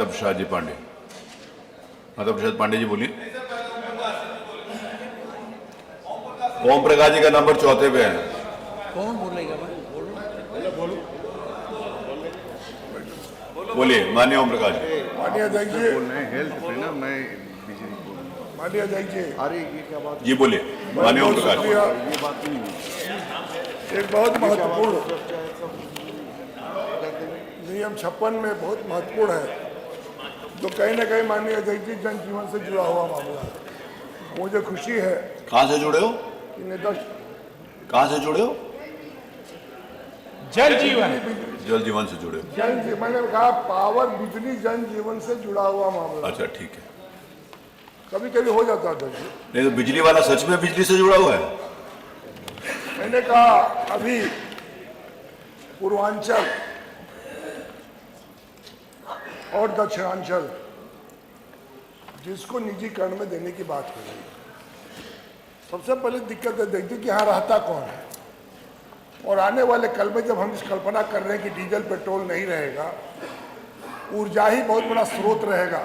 प्रसाद जी पांडे। माधव प्रसाद पांडे जी बोलिए। ओम प्रकाश जी का नंबर 4 पे है। कौन बोलेगा भाई? बोलो। बोलिए माननीय ओम प्रकाश जी। माननीय अध्यक्ष जी, बोल रहे हैं हेल्थ पे ना, मैं बिजली को। माननीय अध्यक्ष जी, अरे ये क्या बात जी बोलिए माननीय ओम प्रकाश। शुक्रिया। ये बात नहीं है। एक बहुत महत्वपूर्ण कहते हैं नियम 56 में बहुत महत्वपूर्ण है, जो कहीं ना कहीं माननीय अध्यक्ष जी जनजीवन से जुड़ा हुआ मामला है। मुझे खुशी है कहां से जुड़े हो? कि नेता कहां से जुड़े हो? जल जीवन। जल जीवन से जुड़े हो। मैंने कहा पावर बिजली जन जीवन से जुड़ा हुआ मामला। अच्छा ठीक है। कभी कभी हो जाता है अध्यक्ष जी। नहीं तो बिजली वाला सच में बिजली से जुड़ा हुआ है? मैंने कहा अभी पूर्वांचल और दक्षिणांचल जिसको निजीकरण में देने की बात कर रही है, सबसे पहले दिक्कत है देखिए कि यहाँ रहता कौन है। और आने वाले कल में जब हम इस कल्पना कर रहे हैं कि डीजल पेट्रोल नहीं रहेगा, ऊर्जा ही बहुत बड़ा स्रोत रहेगा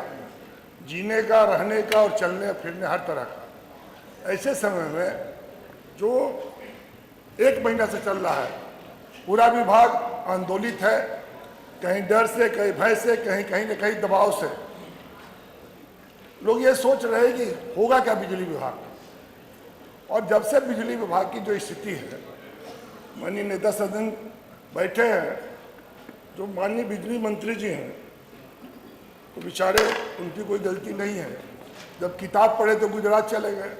जीने का, रहने का और चलने फिरने हर तरह का, ऐसे समय में जो 1 महीना से चल रहा है, पूरा विभाग आंदोलित है, कहीं डर से, कहीं भय से, कहीं न कहीं दबाव से। लोग ये सोच रहे हैं कि होगा क्या बिजली विभाग। और जब से बिजली विभाग की जो स्थिति है, माननीय नेता सदन बैठे हैं, जो माननीय बिजली मंत्री जी हैं, तो बेचारे उनकी कोई गलती नहीं है। जब किताब पढ़े तो गुजरात चले गए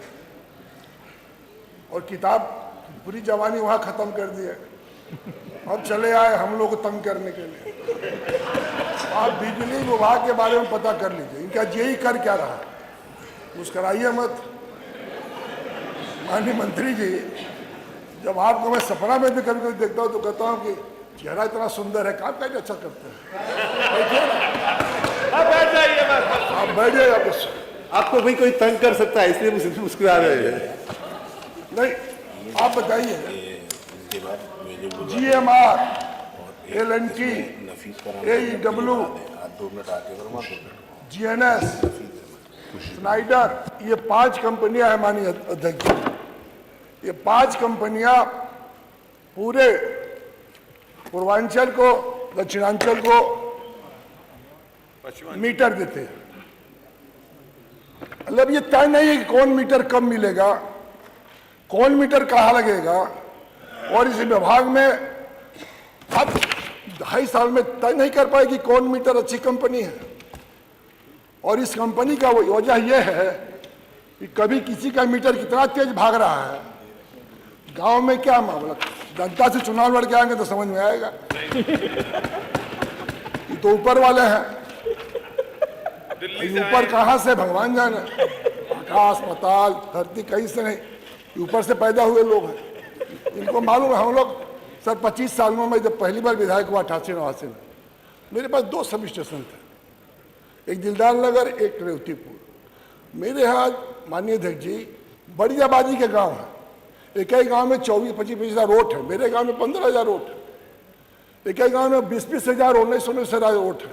और किताब पूरी जवानी वहाँ ख़त्म कर दिए। अब चले आए हम लोग को तंग करने के लिए। आप बिजली विभाग के बारे में पता कर लीजिए, इनका जेई कर क्या रहा है। मुस्कराइए मत माननीय मंत्री जी, जब आपको मैं सपना में भी कभी कभी देखता हूँ तो कहता हूँ कि चेहरा इतना सुंदर है, काम कैसे अच्छा करते हैं। बैठिए ना, अब बैठ जाइए बस। आप बैठ जाइए बस। आपको भी कोई तंग कर सकता है इसलिए मुस्कुरा रहे हैं। नहीं आप बताइए, GMR, LNT, AEW, GNS, Snyder, ये 5 कंपनियां हैं माननीय अध्यक्ष जी। ये 5 कंपनियां पूरे पूर्वांचल को, दक्षिणांचल को मीटर देते हैं। मतलब ये तय नहीं है कि कौन मीटर कब मिलेगा, कौन मीटर कहाँ लगेगा। और इस विभाग में अब 2.5 साल में तय नहीं कर पाएगी कौन मीटर अच्छी कंपनी है। और इस कंपनी का वजह यह है कि कभी किसी का मीटर कितना तेज भाग रहा है, गांव में क्या मामला, जनता से चुनाव लड़ के आएंगे तो समझ में आएगा। ये तो ऊपर वाले हैं, ऊपर कहाँ से भगवान जाने, आकाश पाताल धरती कहीं से नहीं, ऊपर से पैदा हुए लोग हैं। इनको मालूम है। हम लोग सर 25 साल में, मैं जब पहली बार विधायक हुआ 88-89 में, मेरे पास 2 सब स्टेशन थे, एक दिलदार नगर, एक रेवतीपुर। मेरे यहाँ माननीय अध्यक्ष जी बड़ी आबादी के गांव हैं। एक ही गांव में 24-25 हज़ार वोट है, मेरे गांव में 15,000 वोट है। एक ही गांव में 20-20 हज़ार, 19-19 हज़ार वोट है।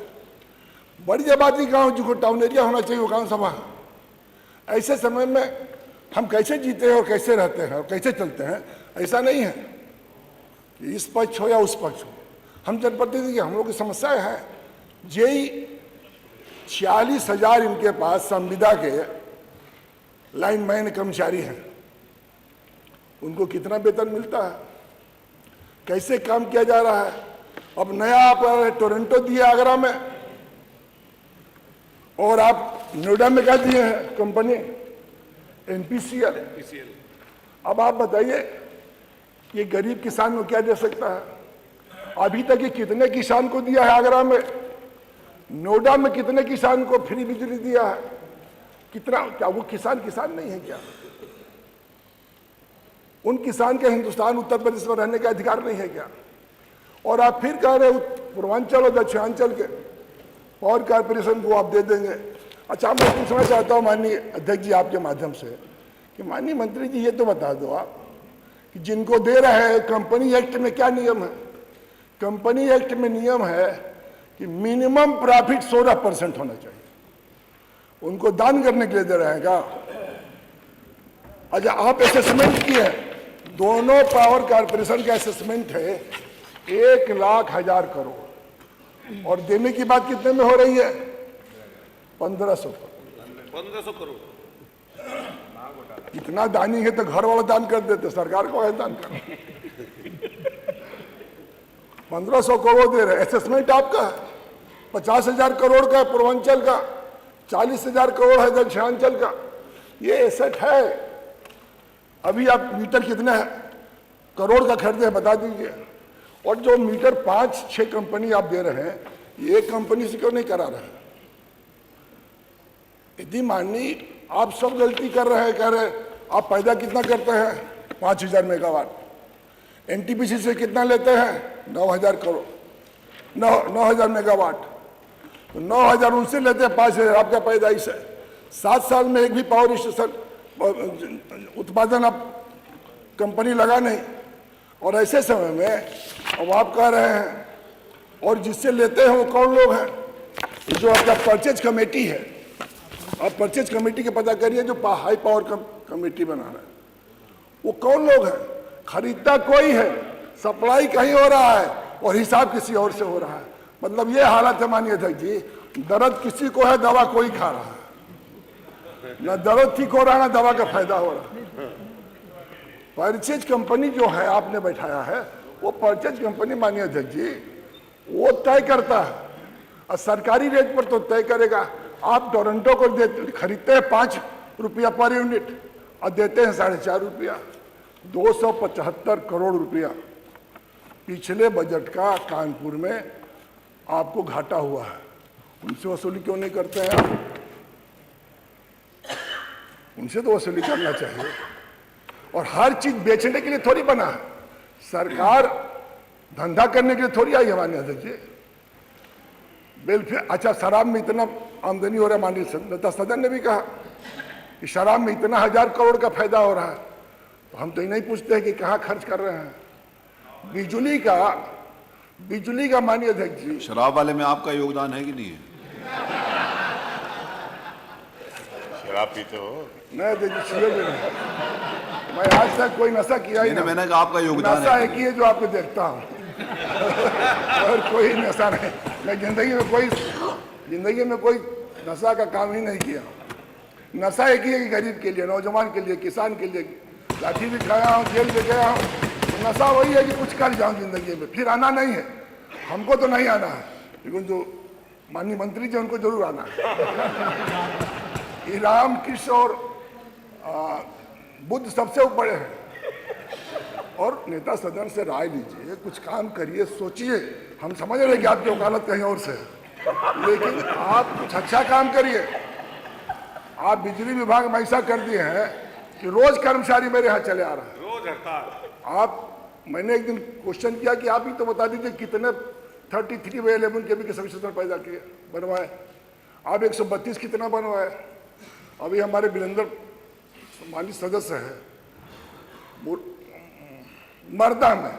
बड़ी आबादी गांव जो टाउन एरिया होना चाहिए वो गाँव सभा है। ऐसे समय में हम कैसे जीते हैं और कैसे रहते हैं और कैसे चलते हैं, ऐसा नहीं है कि इस पक्ष हो या उस पक्ष हो। हम जनप्रतिनिधि, हम लोग की समस्याएं हैं। जेई 46,000 इनके पास संविदा के लाइनमैन कर्मचारी हैं। उनको कितना वेतन मिलता है, कैसे काम किया जा रहा है। अब नया आप टोरंटो दिए आगरा में, और आप नोएडा में क्या दिए हैं कंपनी NPCL। अब आप बताइए ये गरीब किसान को क्या दे सकता है। अभी तक ये कितने किसान को दिया है आगरा में, नोएडा में कितने किसान को फ्री बिजली दिया है, कितना, क्या वो किसान नहीं है क्या? उन किसान के हिंदुस्तान उत्तर प्रदेश में रहने का अधिकार नहीं है क्या? और आप फिर कह रहे हो पूर्वांचल और दक्षिणांचल के पावर कारपोरेशन को आप दे देंगे। अच्छा, मैं पूछना चाहता हूँ माननीय अध्यक्ष जी आपके माध्यम से कि माननीय मंत्री जी ये तो बता दो आप कि जिनको दे रहे हैं कंपनी एक्ट में क्या नियम है। कंपनी एक्ट में नियम है कि मिनिमम प्रॉफिट 16% होना चाहिए। उनको दान करने के लिए दे रहे हैं क्या? अच्छा, आप असेसमेंट किए हैं, दोनों पावर कारपोरेशन का असेसमेंट है 1,00,000 करोड़, और देने की बात कितने में हो रही है? 1,500 करोड़। 1,500 करोड़। इतना दानी है तो घर वाला दान कर देते, सरकार को है दान कर। 1,500 करोड़ दे रहे। असेसमेंट आपका 50,000 करोड़ का है पूर्वांचल का, 40,000 करोड़ है दक्षिणांचल का। ये एसेट है। अभी आप मीटर कितने करोड़ का खरीदे हैं बता दीजिए। और जो मीटर 5-6 कंपनी आप दे रहे हैं, ये एक कंपनी से क्यों नहीं करा रहे हैं? यदि माननी आप सब गलती कर रहे हैं, कह रहे आप पैदा कितना करते हैं? 5,000 मेगावाट। एनटीपीसी से कितना लेते हैं? 9,000 करोड़, 9,000 मेगावाट। तो 9,000 उनसे लेते हैं, 5,000 आपका पैदाइश है। 7 साल में एक भी पावर स्टेशन उत्पादन आप कंपनी लगा नहीं। और ऐसे समय में अब आप कह रहे हैं, और जिससे लेते हैं वो कौन लोग हैं? जो आपका परचेज कमेटी है, आप परचेज कमेटी के पता करिए, जो हाई पावर कमेटी बना रहा है वो कौन लोग हैं? खरीदता कोई है, सप्लाई कहीं हो रहा है और हिसाब किसी और से हो रहा है। मतलब ये हालत है माननीय अध्यक्ष जी, दर्द किसी को है, दवा कोई खा रहा है। ना दर्द ठीक हो रहा है, ना दवा का फायदा हो रहा है। परचेज कंपनी जो है आपने बैठाया है, वो परचेज कंपनी माननीय अध्यक्ष जी वो तय करता है, और सरकारी रेट पर तो तय करेगा। आप टोरंटो को खरीदते हैं 5 रुपया पर यूनिट और देते हैं 4.5 रुपया। 275 करोड़ रुपया पिछले बजट का कानपुर में आपको घाटा हुआ है। उनसे वसूली क्यों नहीं करते हैं आप? उनसे तो वसूली करना चाहिए। और हर चीज बेचने के लिए थोड़ी बना है, सरकार धंधा करने के लिए थोड़ी आई है माननीय अध्यक्ष जी। वेलफेयर, अच्छा शराब में इतना आमदनी हो रहा है, माननीय नेता सदन ने भी कहा कि शराब में इतना 1,000 करोड़ का फायदा हो रहा है, तो हम तो ये नहीं पूछते हैं कि कहाँ खर्च कर रहे हैं। बिजली का माननीय अध्यक्ष जी, शराब वाले में आपका योगदान है कि नहीं है? शराब पीते हो? नहीं अध्यक्ष जी, मैं आज तक कोई नशा किया ही नहीं। मैंने कहा आपका योगदान नशा है। एक ही है जो आपको देखता हूँ और कोई नशा नहीं। मैं जिंदगी में कोई नशा का काम ही नहीं किया। नशा एक ही है कि गरीब के लिए, नौजवान के लिए, किसान के लिए। लाठी भी खाया हूँ, जेल में गया हूँ। तो नशा वही है कि कुछ कर जाऊँ जिंदगी में, फिर आना नहीं है। हमको तो नहीं आना है, लेकिन जो माननीय मंत्री जी उनको जरूर आना है। राम कृष्ण और बुद्ध सबसे बड़े हैं। और नेता सदन से राय लीजिए, कुछ काम करिए, सोचिए। हम समझ रहे हैं कि आपकी वकालत कहीं और से है, लेकिन आप कुछ अच्छा काम करिए। आप बिजली विभाग में ऐसा कर दिए हैं कि रोज कर्मचारी मेरे यहाँ चले आ रहा है, रोज हड़ताल। मैंने एक दिन क्वेश्चन किया कि आप ही तो बता दीजिए कितने 33/11 केवी के सबस्टेशन पैदा किए, बनवाए। आप 132 कितना बनवाए? अभी हमारे वीरेंद्र माली सदस्य है मर्दा में,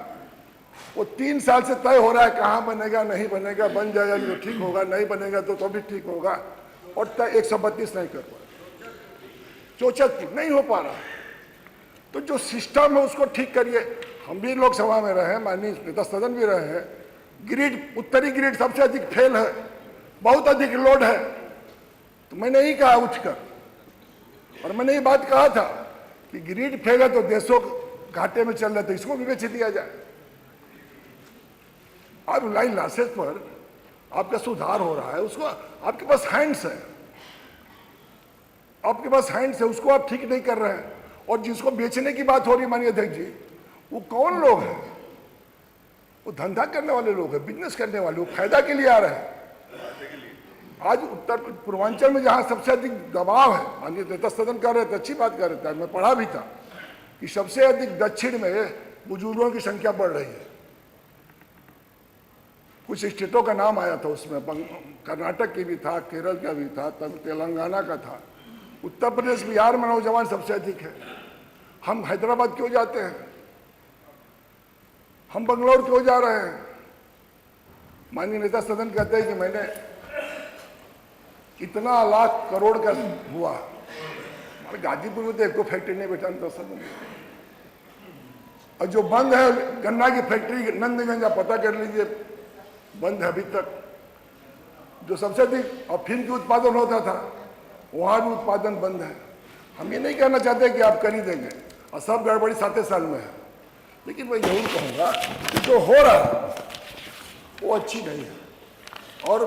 वो 3 साल से तय हो रहा है कहाँ बनेगा, नहीं बनेगा, बन जाएगा तो ठीक होगा, नहीं बनेगा तो भी ठीक होगा, और तय 132 नहीं कर पाए। चौचक नहीं हो पा रहा। तो जो सिस्टम है उसको ठीक करिए। हम भी लोकसभा में रहे, माननीय नेता सदन भी रहे हैं। ग्रिड, उत्तरी ग्रिड सबसे अधिक फेल है, बहुत अधिक लोड है। तो मैंने यही कहा उठकर, और मैंने ये बात कहा था कि ग्रिड फेल है तो देशों घाटे में चल रहे, तो इसको भी बेच दिया जाए। अब लाइन लॉसेस पर आपका सुधार हो रहा है, उसको आपके पास हैंड्स है, आपके पास हैंड्स है, उसको आप ठीक नहीं कर रहे हैं। और जिसको बेचने की बात हो रही है माननीय अध्यक्ष जी, वो कौन लोग हैं? वो धंधा करने वाले लोग हैं, बिजनेस करने वाले, वो फायदा के लिए आ रहे हैं। आज उत्तर पूर्वांचल में जहां सबसे अधिक दबाव है, माननीय नेता सदन कर रहे थे, अच्छी बात कर रहे थे, मैं पढ़ा भी था कि सबसे अधिक दक्षिण में बुजुर्गों की संख्या बढ़ रही है। कुछ स्टेटों का नाम आया था उसमें, कर्नाटक की भी था, केरल का भी था, तेलंगाना का था। उत्तर प्रदेश, बिहार में नौजवान सबसे अधिक है। हम हैदराबाद क्यों जाते हैं? हम बंगलौर क्यों जा रहे हैं? माननीय नेता सदन कहते हैं कि मैंने इतना लाख करोड़ का हुआ, गाजीपुर में तो एक फैक्ट्री नहीं बैठा नेता सदन। और जो बंद है गन्ना की फैक्ट्री नंदगंज, पता कर लीजिए, बंद है अभी तक। जो सबसे अधिक अफीम की उत्पादन होता था वहां भी उत्पादन बंद है। हम ये नहीं कहना चाहते कि आप कर ही देंगे और सब गड़बड़ी 7 साल में है, लेकिन मैं जरूर कहूँगा कि जो हो रहा है वो अच्छी नहीं है। और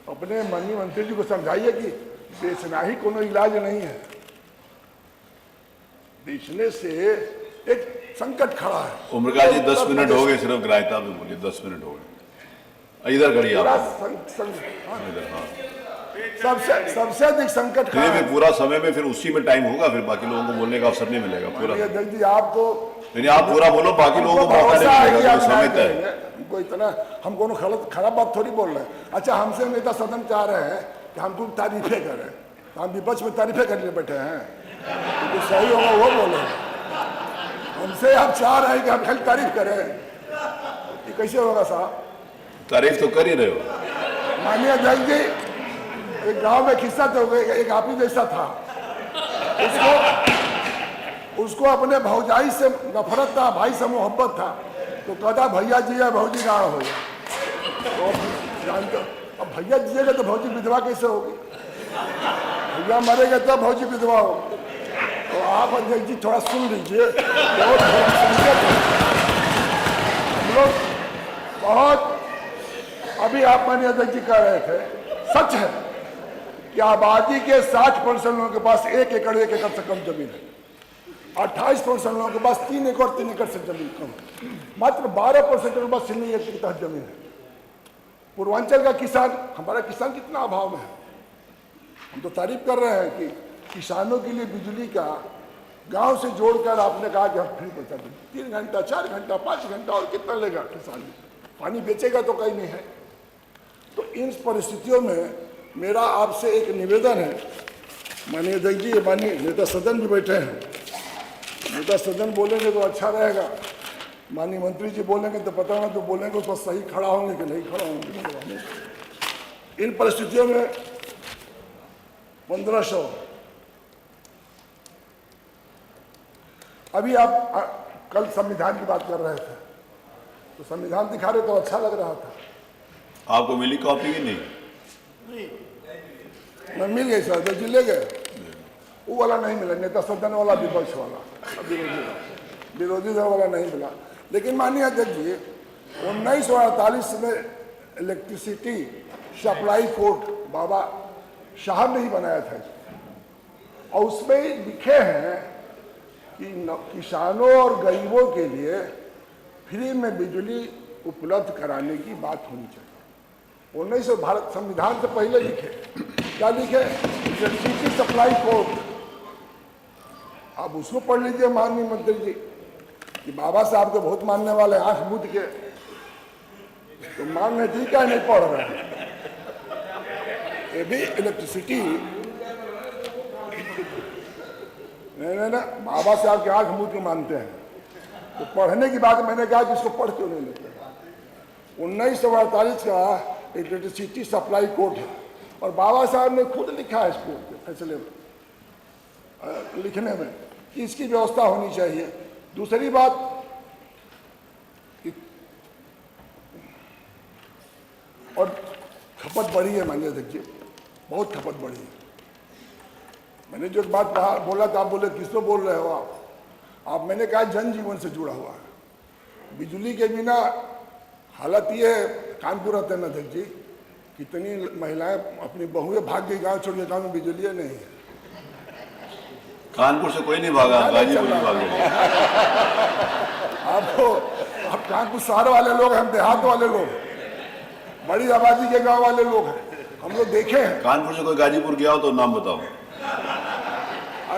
अपने माननीय मंत्री जी को समझाइए कि बेचना ही कोनो इलाज नहीं है। बेचने से एक संकट खड़ा है। उम्रकाल जी 10 मिनट हो गए, सिर्फ ग्राह्यता में बोलिए, 10 मिनट हो गए। इधर खड़िए आप। इधर, हाँ। सबसे अधिक संकट खड़ा है। पूरा समय में फिर उसी में टाइम होगा, फिर बाकी लोगों को बोलने का अवसर नहीं मिलेगा। पूरा अध्यक्ष जी आप तो नहीं, आप पूरा बोलो, बाकी लोगों को मौका नहीं मिलेगा। समय तय हमको इतना, हम कोनो खराब बात थोड़ी बोल रहे हैं। अच्छा, हमसे नेता सदन चाह रहे हैं कि हम तुम तारीफें करें, तो हम विपक्ष में तारीफें करने बैठे हैं, तो सही होगा वो बोले। हमसे आप चाह रहे हैं कि हम खाली तारीफ करें, ये कैसे होगा साहब? तारीफ तो कर ही रहे हो। माननीय अध्यक्ष जी, एक गांव में किस्सा तो एक आप ही जैसा था, उसको अपने भौजाई से नफरत था, भाई से मोहब्बत था, तो कहता भैया जी या भौजी गाँव हो गया। तो जानते, अब भैया जिएगा तो भौजी विधवा कैसे होगी? भैया मरेगा तब भौजी विधवा होगी। तो आप अध्यक्ष जी थोड़ा सुन लीजिए। हम लोग बहुत, अभी आप माननीय अध्यक्ष जी कह रहे थे, सच है कि आबादी के 60% लोगों के पास 1 एकड़ से कम जमीन है। 28% लोगों के पास 3 एकड़ से जमीन कम है। मात्र 12% लोगों के पास सिल्ली एकड़ के तहत जमीन है। पूर्वांचल का किसान, हमारा किसान कितना अभाव में है। हम तो तारीफ कर रहे हैं कि किसानों के लिए बिजली का गांव से जोड़कर आपने कहा कि हम फ्री पहुंचा दें। 3 घंटा, 4 घंटा, 5 घंटा, और कितना लेगा किसान? पानी बेचेगा तो कहीं नहीं है। तो इन परिस्थितियों में मेरा आपसे एक निवेदन है, माननीय अध्यक्ष जी, माननीय नेता सदन भी बैठे हैं, नेता सदन बोलेंगे तो अच्छा रहेगा, माननीय मंत्री जी बोलेंगे तो पता ना, जो बोलेंगे उस पर सही खड़ा होंगे कि नहीं खड़ा होंगे। इन परिस्थितियों में 1500, अभी आप कल संविधान की बात कर रहे थे, तो संविधान दिखा रहे तो अच्छा लग रहा था। आपको मिली कॉपी की नहीं? मैं मिल गई सर, तो जी ले गए। वो वाला नहीं मिला, नेता सदन वाला, विपक्ष वाला, विरोधी दल वाला नहीं मिला। लेकिन माननीय अध्यक्ष जी, 1948 में इलेक्ट्रिसिटी सप्लाई कोड बाबा साहब ने ही बनाया था, और उसमें लिखे हैं कि किसानों और गरीबों के लिए फ्री में बिजली उपलब्ध कराने की बात होनी चाहिए। 1900 भारत संविधान से पहले लिखे, क्या लिखे? Electricity supply code. आप उसको पढ़ लीजिए माननीय मंत्री जी, कि बाबा साहब को बहुत मानने वाले, आंख मूंद के तो मानने ठीक है, नहीं पढ़ रहे हैं। ये भी इलेक्ट्रिसिटी नहीं ना, बाबा साहब के आंख मूंद के मानते हैं। तो पढ़ने की बात मैंने कहा कि इसको पढ़ क्यों नहीं लेते? 1948 का इलेक्ट्रिसिटी सप्लाई कोड है, और बाबा साहब ने खुद लिखा है इसको फैसले में, लिखने में, कि इसकी व्यवस्था होनी चाहिए। दूसरी बात, और खपत बढ़ी है माननीय अध्यक्ष जी, बहुत खपत बढ़ी है। मैंने जो एक बात कहा, बोला था, आप बोले किसको बोल रहे हो आप? मैंने कहा जनजीवन से जुड़ा हुआ है। बिजली के बिना हालत ये है, कानपुर रहते हैं अध्यक्ष जी, कितनी महिलाएं अपनी बहुएं भाग गई गांव छोड़ के, गांव में बिजली नहीं है। कानपुर से कोई नहीं भागा, गाजीपुर में भाग गए। आप कानपुर शहर वाले लोग, हम देहात वाले लोग, बड़ी आबादी के गांव वाले लोग हैं, हम लोग देखे हैं। कानपुर से कोई गाजीपुर गया हो तो नाम बताओ।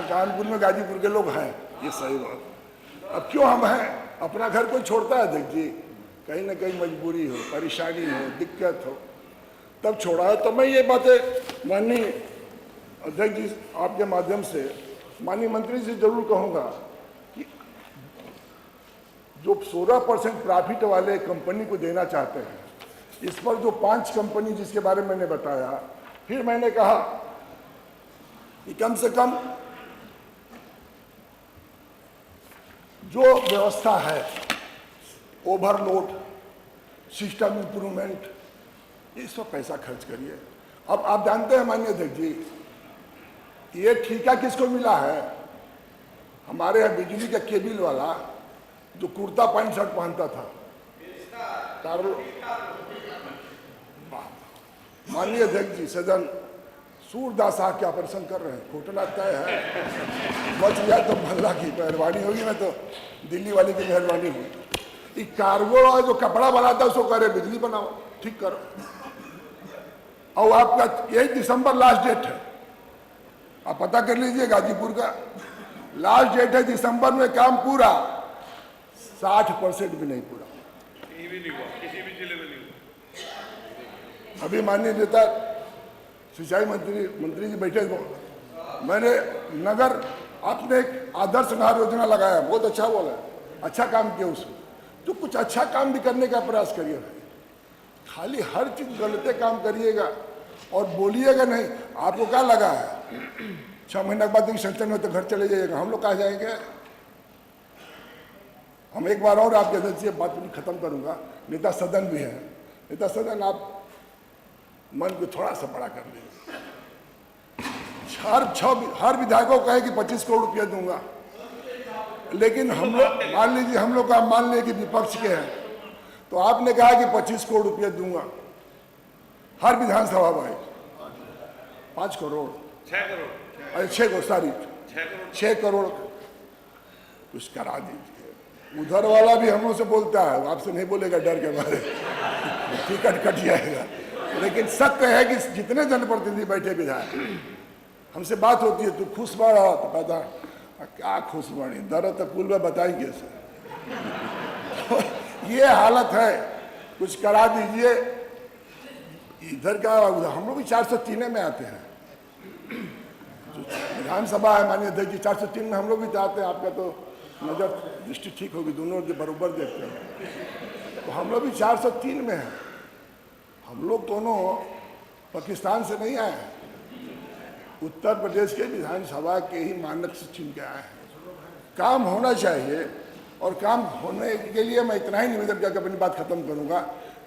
कानपुर में गाजीपुर के लोग हैं, ये सही बात। अब क्यों हम हैं? अपना घर कोई छोड़ता है अध्यक्ष जी? कहीं ना कहीं मजबूरी हो, परेशानी हो, दिक्कत हो, तब छोड़ा है। तो मैं ये बातें माननीय अध्यक्ष जी आपके माध्यम से माननीय मंत्री से जरूर कहूँगा कि जो 16% प्रॉफिट वाले कंपनी को देना चाहते हैं, इस पर जो 5 कंपनी जिसके बारे में मैंने बताया, फिर मैंने कहा कि कम से कम जो व्यवस्था है, ओवरलोड, सिस्टम इंप्रूवमेंट, इस पर पैसा खर्च करिए। अब आप जानते हैं माननीय अध्यक्ष जी, ये ठेका किसको मिला है? हमारे यहाँ बिजली का केबिल वाला जो कुर्ता पैंट शर्ट पहनता था, माननीय अध्यक्ष जी, सदन सूरदास साहब के ऑपरेशन कर रहे हैं, घोटाला तय है, बच गया तो भल्ला की मेहरबानी होगी, ना तो दिल्ली वाले की मेहरबानी होगी। ये कार्गो वाला जो कपड़ा बनाता है उसको करे बिजली बनाओ, ठीक करो। और आपका यही दिसंबर लास्ट डेट है, आप पता कर लीजिए, गाजीपुर का लास्ट डेट है दिसंबर में, काम पूरा 60% भी नहीं पूरा, अभी माननीय नेता सिंचाई मंत्री जी बैठे, मैंने नगर, आपने एक आदर्श नहर योजना लगाया, बहुत अच्छा बोला, अच्छा काम किया उसमें, तो कुछ अच्छा काम भी करने का प्रयास करिए भाई, खाली हर चीज गलते काम करिएगा और बोलिएगा नहीं। आपको क्या लगा है 6 महीने के बाद सेंटर में तो घर चले जाइएगा, हम लोग कहाँ जाएंगे? हम एक बार और आपके अध्यक्ष से बात खत्म करूंगा, नेता सदन भी है, नेता सदन आप मन को थोड़ा सा बड़ा कर लीजिए। हर विधायकों को कहे कि 25 करोड़ रुपया दूंगा, लेकिन हम लोग मान लीजिए, हम लोग का मान लिया कि विपक्ष के हैं, तो आपने कहा कि 25 करोड़ रुपया दूंगा हर विधानसभा में, 5 करोड़, 6 करोड़, अरे 6 करोड़, सॉरी 6 करोड़ कुछ करा दीजिए। उधर वाला भी हम लोग से बोलता है, आपसे नहीं बोलेगा डर के मारे, टिकट कट जाएगा। लेकिन सत्य है कि जितने जनप्रतिनिधि बैठे विधायक, हमसे बात होती है, तू खुश बढ़ रहा तो कहता क्या खुश बढ़ी, दर्द तो पुल में बताएंगे कैसे। ये हालत है, कुछ करा दीजिए। इधर का हम लोग भी 403 में आते हैं, विधानसभा है माननीय अध्यक्ष जी, 403 में हम लोग भी आते हैं। आपका तो नजर दृष्टि ठीक होगी, दोनों के बराबर देखते हैं, तो हम लोग भी 403 में हैं। हम लोग दोनों पाकिस्तान से नहीं आए हैं, उत्तर प्रदेश के विधानसभा के ही मानक से चुन के आए हैं। काम होना चाहिए, और काम होने के लिए मैं इतना ही निवेदन करके अपनी बात खत्म करूंगा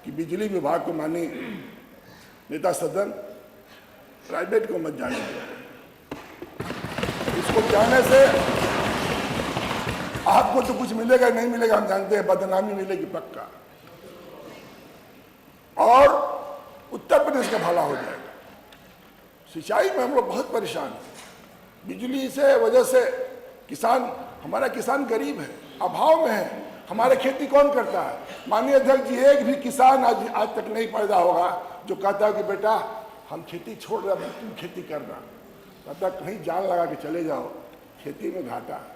कि बिजली विभाग को माननीय नेता सदन प्राइवेट को मत जाने दें। इसको जाने से आपको तो कुछ मिलेगा नहीं मिलेगा हम जानते हैं, बदनामी मिलेगी पक्का, और उत्तर प्रदेश का भला हो जाएगा। सिंचाई में हम लोग बहुत परेशान हैं, बिजली से वजह से किसान, हमारा किसान गरीब है, अभाव में है। हमारे खेती कौन करता है? माननीय अध्यक्ष जी, एक भी किसान आज तक नहीं पैदा होगा जो कहता है कि बेटा हम खेती छोड़ रहे हैं, तुम खेती करना। कहता कहीं जान लगा के चले जाओ, खेती में घाटा है।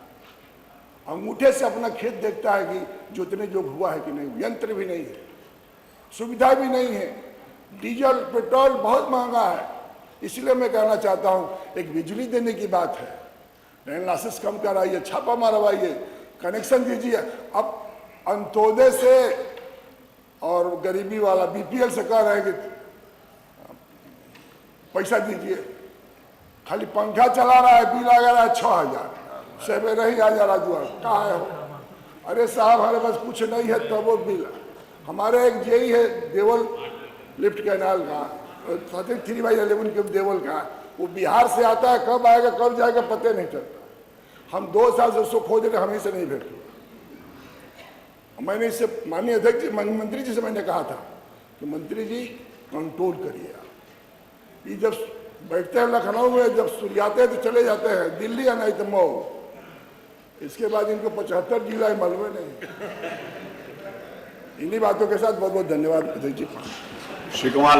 अंगूठे से अपना खेत देखता है कि जोतने जोग हुआ है कि नहीं, यंत्र भी नहीं है, सुविधा भी नहीं है, डीजल पेट्रोल बहुत महंगा है। इसलिए मैं कहना चाहता हूँ, एक बिजली देने की बात है, रेन लॉसेस कम कराइए, छापा मारवाइए, कनेक्शन दीजिए। अब अंत्योदय से और गरीबी वाला बीपीएल से कह रहे हैं कि पैसा दीजिए, खाली पंखा चला रहा है, बिल आ रहा है 6000, सवेरे ही आ जा रहा जुआ, कहाँ है हो? अरे साहब हमारे पास कुछ नहीं है तब वो बिल। हमारे एक जेई है देवल लिफ्ट कैनाल का, 3/11 के देवल का, वो बिहार से आता है, कब आएगा कब जाएगा पता नहीं चलता। हम 2 साल से उसको खोज रहे, हमें से नहीं भेट। मैंने इससे माननीय अध्यक्ष जी, मंत्री जी से मैंने कहा था कि मंत्री जी कंट्रोल करिए। ये जब बैठते हैं लखनऊ में, जब सुरियाते हैं तो चले जाते हैं दिल्ली या नहीं तो मऊ, इसके बाद इनको 75 जिला मालूम नहीं। इन्हीं बातों के साथ बहुत बहुत धन्यवाद अध्यक्ष जी। श्री कुमार